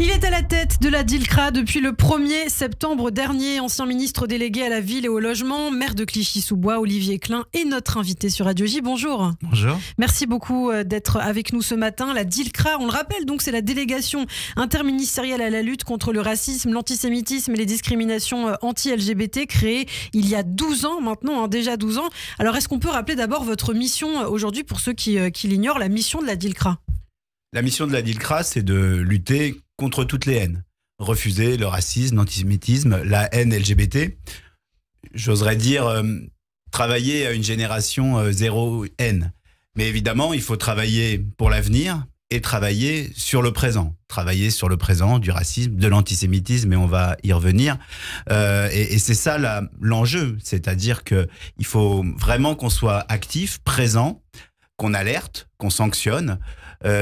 Il est à la tête de la DILCRA depuis le 1er septembre dernier. Ancien ministre délégué à la ville et au logement, maire de Clichy-sous-Bois, Olivier Klein est notre invité sur Radio J. Bonjour. Bonjour. Merci beaucoup d'être avec nous ce matin. La DILCRA, on le rappelle, donc c'est la délégation interministérielle à la lutte contre le racisme, l'antisémitisme et les discriminations anti-LGBT, créée il y a 12 ans maintenant, déjà 12 ans. Alors est-ce qu'on peut rappeler d'abord votre mission aujourd'hui pour ceux qui l'ignorent, la mission de la DILCRA? La mission de la DILCRA, c'est de lutter contre toutes les haines. Refuser le racisme, l'antisémitisme, la haine LGBT. J'oserais dire travailler à une génération zéro haine. Mais évidemment, il faut travailler pour l'avenir et travailler sur le présent. Travailler sur le présent du racisme, de l'antisémitisme, et on va y revenir. Et c'est ça l'enjeu. C'est-à-dire qu'il faut vraiment qu'on soit actif, présent, qu'on alerte, qu'on sanctionne,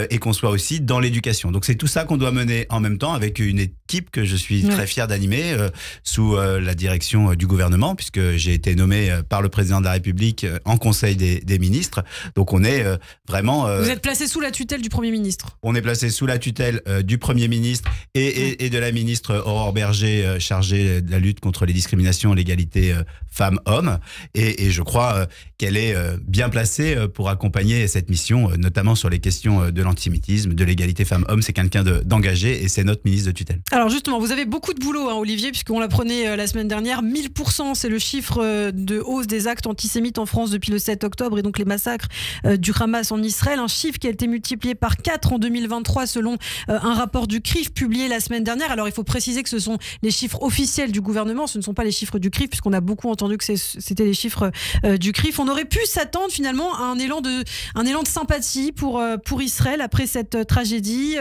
et qu'on soit aussi dans l'éducation. Donc c'est tout ça qu'on doit mener en même temps avec une équipe que je suis très fier d'animer sous la direction du gouvernement, puisque j'ai été nommé par le président de la République en Conseil des ministres. Donc on est vraiment... Vous êtes placé sous la tutelle du Premier ministre? On est placé sous la tutelle du Premier ministre et de la ministre Aurore Bergé, chargée de la lutte contre les discriminations et l'égalité femmes-hommes. Et je crois qu'elle est bien placée pour accompagner cette mission, notamment sur les questions de l'antisémitisme, de l'égalité femmes-hommes. C'est quelqu'un d'engagé et c'est notre ministre de tutelle. Alors justement, vous avez beaucoup de boulot, Olivier, puisqu'on l'apprenait la semaine dernière. 1000%, c'est le chiffre de hausse des actes antisémites en France depuis le 7 octobre et donc les massacres du Hamas en Israël. Un chiffre qui a été multiplié par 4 en 2023 selon un rapport du CRIF publié la semaine dernière. Alors il faut préciser que ce sont les chiffres officiels du gouvernement, ce ne sont pas les chiffres du CRIF, puisqu'on a beaucoup entendu que c'était les chiffres du CRIF. On aurait pu s'attendre finalement à un élan de sympathie pour Israël après cette tragédie,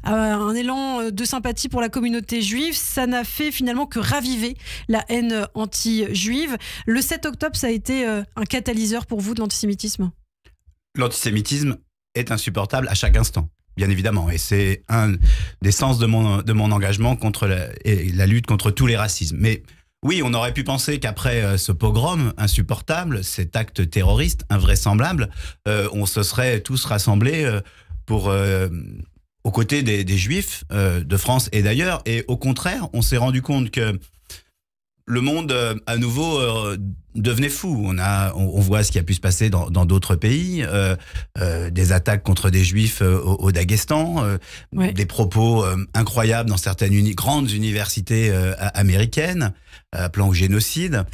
un élan de sympathie pour la communauté juive. Ça n'a fait finalement que raviver la haine anti-juive. Le 7 octobre, ça a été un catalyseur pour vous de l'antisémitisme? L'antisémitisme est insupportable à chaque instant, bien évidemment. Et c'est un des sens de mon engagement contre la lutte contre tous les racismes. Mais oui, on aurait pu penser qu'après ce pogrom insupportable, cet acte terroriste invraisemblable, on se serait tous rassemblés aux côtés des Juifs de France et d'ailleurs. Et au contraire, on s'est rendu compte que le monde, à nouveau, devenait fou. On voit ce qui a pu se passer dans d'autres pays, des attaques contre des Juifs au Daghestan, des propos incroyables dans certaines grandes universités américaines, appelant au génocide.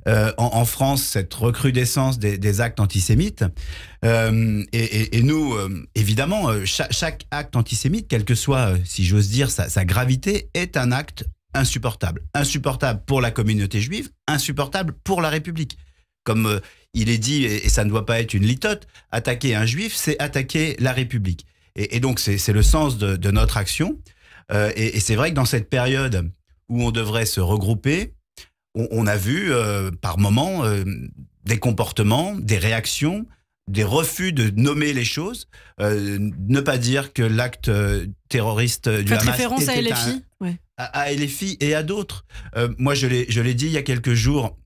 En France, cette recrudescence des actes antisémites. Et nous, évidemment, chaque acte antisémite, quelle que soit, si j'ose dire, sa gravité, est un acte insupportable. Insupportable pour la communauté juive, insupportable pour la République. Comme il est dit, et ça ne doit pas être une litote, attaquer un juif, c'est attaquer la République. Et donc, c'est le sens de notre action. Et c'est vrai que dans cette période où on devrait se regrouper, on a vu par moments des comportements, des réactions, des refus de nommer les choses, ne pas dire que l'acte terroriste du Hamas référence à était LFI, à LFI et à d'autres. Moi, je l'ai dit il y a quelques jours,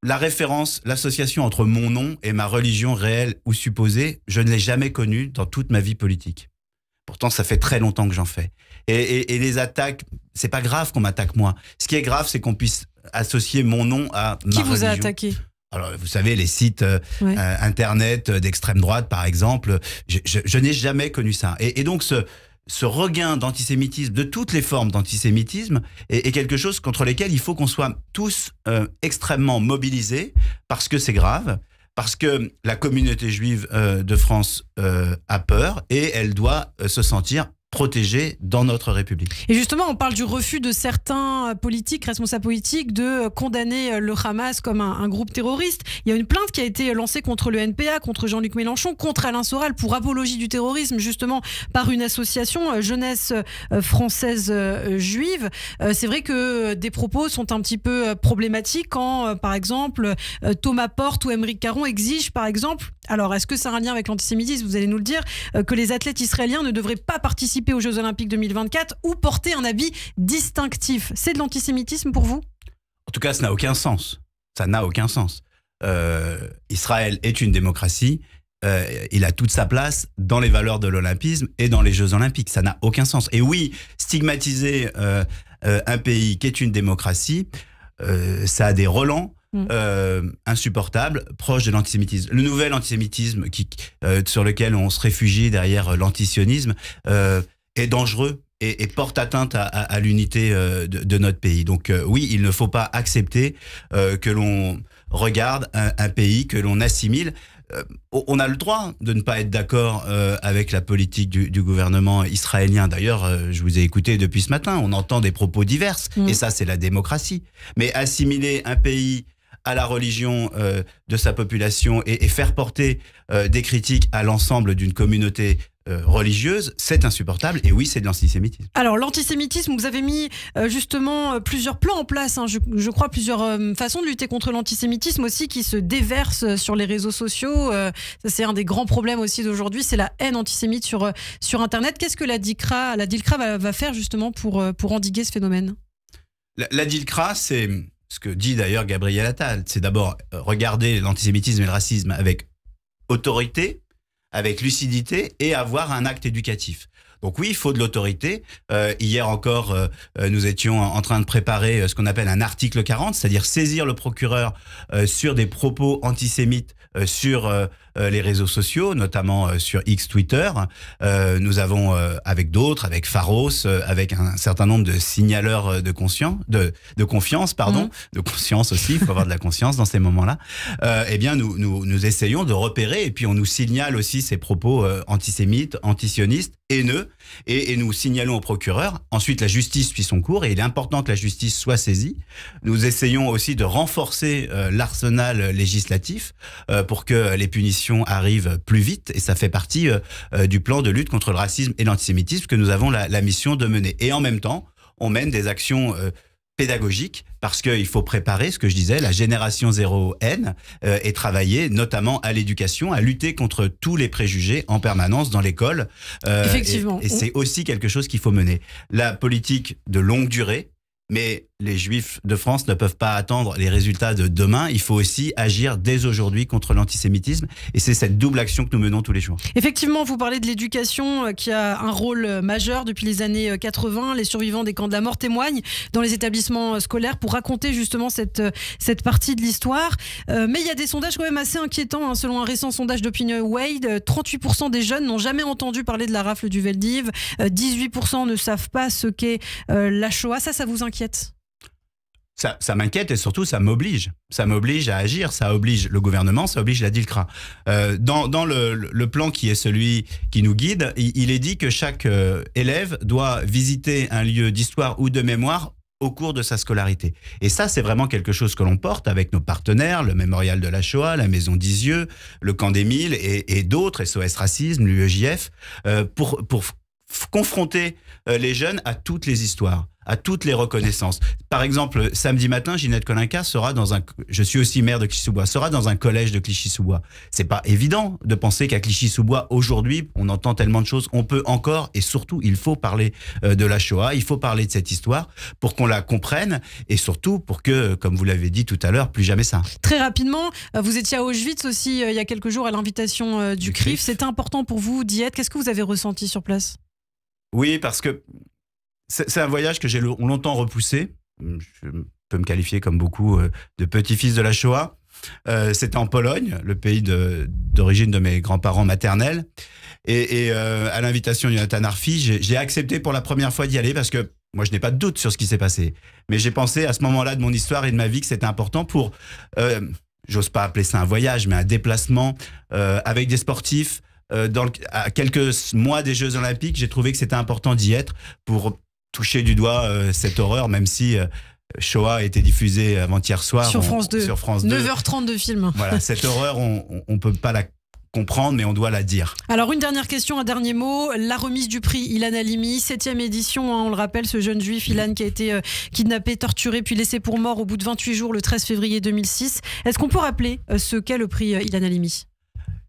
la référence, l'association entre mon nom et ma religion réelle ou supposée, je ne l'ai jamais connue dans toute ma vie politique. Pourtant, ça fait très longtemps que j'en fais. Et les attaques, c'est pas grave qu'on m'attaque moi. Ce qui est grave, c'est qu'on puisse associer mon nom à ma religion. Qui vous a attaqué ? Alors, vous savez, les sites internet d'extrême droite, par exemple, je n'ai jamais connu ça. Et donc, ce regain d'antisémitisme, de toutes les formes d'antisémitisme, est quelque chose contre lesquels il faut qu'on soit tous extrêmement mobilisés, parce que c'est grave, parce que la communauté juive de France a peur, et elle doit se sentir protégés dans notre République. Et justement, on parle du refus de certains politiques, responsables politiques, de condamner le Hamas comme un groupe terroriste. Il y a une plainte qui a été lancée contre le NPA, contre Jean-Luc Mélenchon, contre Alain Soral pour apologie du terrorisme, justement par une association Jeunesse française juive. C'est vrai que des propos sont un petit peu problématiques quand, par exemple, Thomas Porte ou Aymeric Caron exigent, par exemple, alors est-ce que ça a un lien avec l'antisémitisme, vous allez nous le dire, que les athlètes israéliens ne devraient pas participer aux Jeux Olympiques 2024 ou porter un habit distinctif. C'est de l'antisémitisme pour vous ? En tout cas, ça n'a aucun sens. Ça n'a aucun sens. Israël est une démocratie il a toute sa place dans les valeurs de l'olympisme et dans les Jeux olympiques. Ça n'a aucun sens. Et oui, stigmatiser un pays qui est une démocratie, ça a des relents insupportables, proches de l'antisémitisme. Le nouvel antisémitisme sur lequel on se réfugie derrière l'antisionisme est dangereux et porte atteinte à l'unité de notre pays. Donc oui, il ne faut pas accepter que l'on regarde un pays, que l'on assimile. On a le droit de ne pas être d'accord avec la politique du gouvernement israélien. D'ailleurs, je vous ai écouté depuis ce matin, on entend des propos divers, et ça c'est la démocratie. Mais assimiler un pays à la religion de sa population et faire porter des critiques à l'ensemble d'une communauté religieuse, c'est insupportable, et oui, c'est de l'antisémitisme. Alors l'antisémitisme, vous avez mis justement plusieurs plans en place, hein, je crois plusieurs façons de lutter contre l'antisémitisme aussi qui se déversent sur les réseaux sociaux. Ça c'est un des grands problèmes aussi d'aujourd'hui, c'est la haine antisémite sur Internet. Qu'est-ce que la DILCRA va faire justement pour endiguer ce phénomène? La DILCRA, c'est ce que dit d'ailleurs Gabriel Attal, c'est d'abord regarder l'antisémitisme et le racisme avec autorité, avec lucidité et avoir un acte éducatif. Donc oui, il faut de l'autorité. Hier encore, nous étions en train de préparer ce qu'on appelle un article 40, c'est-à-dire saisir le procureur sur des propos antisémites sur les réseaux sociaux, notamment sur X Twitter. Nous avons, avec d'autres, avec Pharos, avec un certain nombre de signaleurs de confiance, de conscience aussi, il faut avoir de la conscience dans ces moments-là. Eh bien, nous essayons de repérer, et puis on nous signale aussi ces propos antisémites, antisionistes, haineux, et nous signalons au procureur. Ensuite, la justice suit son cours, et il est important que la justice soit saisie. Nous essayons aussi de renforcer l'arsenal législatif pour que les punitions arrivent plus vite, et ça fait partie du plan de lutte contre le racisme et l'antisémitisme que nous avons la mission de mener. Et en même temps, on mène des actions pédagogiques, parce qu'il faut préparer, ce que je disais, la génération zéro N, et travailler notamment à l'éducation, à lutter contre tous les préjugés en permanence dans l'école. Effectivement. Et c'est aussi quelque chose qu'il faut mener. La politique de longue durée, mais les Juifs de France ne peuvent pas attendre les résultats de demain. Il faut aussi agir dès aujourd'hui contre l'antisémitisme. Et c'est cette double action que nous menons tous les jours. Effectivement, vous parlez de l'éducation qui a un rôle majeur depuis les années 80. Les survivants des camps de la mort témoignent dans les établissements scolaires pour raconter justement cette partie de l'histoire. Mais il y a des sondages quand même assez inquiétants. Hein. Selon un récent sondage d'Opinion Wade, 38% des jeunes n'ont jamais entendu parler de la rafle du Veldiv. 18% ne savent pas ce qu'est la Shoah. Ça vous inquiète ? Ça m'inquiète, et surtout ça m'oblige. Ça m'oblige à agir, ça oblige le gouvernement, ça oblige la DILCRA. Dans le plan qui est celui qui nous guide, il est dit que chaque élève doit visiter un lieu d'histoire ou de mémoire au cours de sa scolarité. Et ça, c'est vraiment quelque chose que l'on porte avec nos partenaires, le Mémorial de la Shoah, la Maison d'Isieux, le Camp des Milles et d'autres, SOS Racisme, l'UEJF, pour confronter les jeunes à toutes les histoires, à toutes les reconnaissances. Par exemple, samedi matin, Ginette Kolinka je suis aussi maire de Clichy-sous-Bois, sera dans un collège de Clichy-sous-Bois. C'est pas évident de penser qu'à Clichy-sous-Bois, aujourd'hui, on entend tellement de choses. On peut encore, et surtout, il faut parler de la Shoah, il faut parler de cette histoire pour qu'on la comprenne, et surtout pour que, comme vous l'avez dit tout à l'heure, plus jamais ça. Très rapidement, vous étiez à Auschwitz aussi il y a quelques jours à l'invitation du CRIF. C'était important pour vous d'y être. Qu'est-ce que vous avez ressenti sur place ? Oui, parce que c'est un voyage que j'ai longtemps repoussé. Je peux me qualifier comme beaucoup de petit-fils de la Shoah. C'était en Pologne, le pays d'origine de mes grands-parents maternels. Et à l'invitation de Jonathan Arfi, j'ai accepté pour la première fois d'y aller parce que moi, je n'ai pas de doute sur ce qui s'est passé. Mais j'ai pensé à ce moment-là de mon histoire et de ma vie que c'était important pour, j'ose pas appeler ça un voyage, mais un déplacement avec des sportifs. À quelques mois des Jeux Olympiques, j'ai trouvé que c'était important d'y être pour toucher du doigt cette horreur, même si Shoah a été diffusée avant-hier soir sur France 2. 9h30 de film. Voilà, cette horreur, on peut pas la comprendre, mais on doit la dire. Alors une dernière question, un dernier mot. La remise du prix Ilan Halimi, 7e édition, hein, on le rappelle, ce jeune juif Ilan qui a été kidnappé, torturé puis laissé pour mort au bout de 28 jours le 13 février 2006. Est-ce qu'on peut rappeler ce qu'est le prix Ilan Halimi ?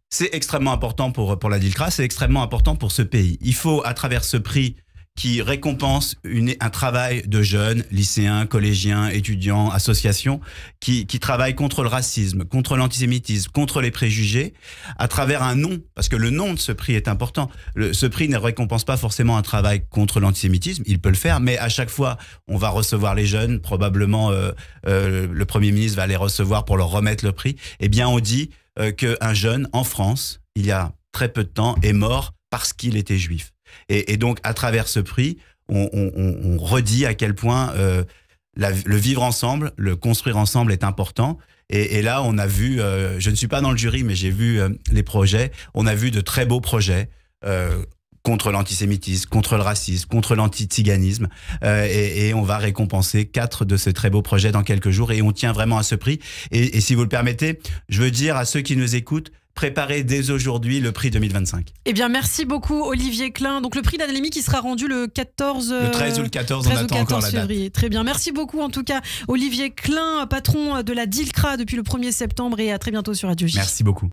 C'est extrêmement important pour la DILCRA, c'est extrêmement important pour ce pays. Il faut, à travers ce prix qui récompense un travail de jeunes, lycéens, collégiens, étudiants, associations, qui travaillent contre le racisme, contre l'antisémitisme, contre les préjugés, à travers un nom, parce que le nom de ce prix est important. Ce prix ne récompense pas forcément un travail contre l'antisémitisme, il peut le faire, mais à chaque fois, on va recevoir les jeunes, probablement le Premier ministre va les recevoir pour leur remettre le prix. Eh bien, on dit qu'un jeune en France, il y a très peu de temps, est mort parce qu'il était juif. Et donc, à travers ce prix, on redit à quel point le vivre ensemble, le construire ensemble est important. Et là, on a vu, je ne suis pas dans le jury, mais j'ai vu les projets. On a vu de très beaux projets contre l'antisémitisme, contre le racisme, contre l'anti-tsiganisme. Et on va récompenser 4 de ces très beaux projets dans quelques jours. Et on tient vraiment à ce prix. Et si vous le permettez, je veux dire à ceux qui nous écoutent, préparez dès aujourd'hui le prix 2025. Eh bien, merci beaucoup Olivier Klein. Donc le prix d'Analémie qui sera rendu le 14... Le 13 ou le 14, on attend encore la date. Février. Très bien. Merci beaucoup en tout cas Olivier Klein, patron de la DILCRA depuis le 1er septembre et à très bientôt sur Radio J. Merci beaucoup.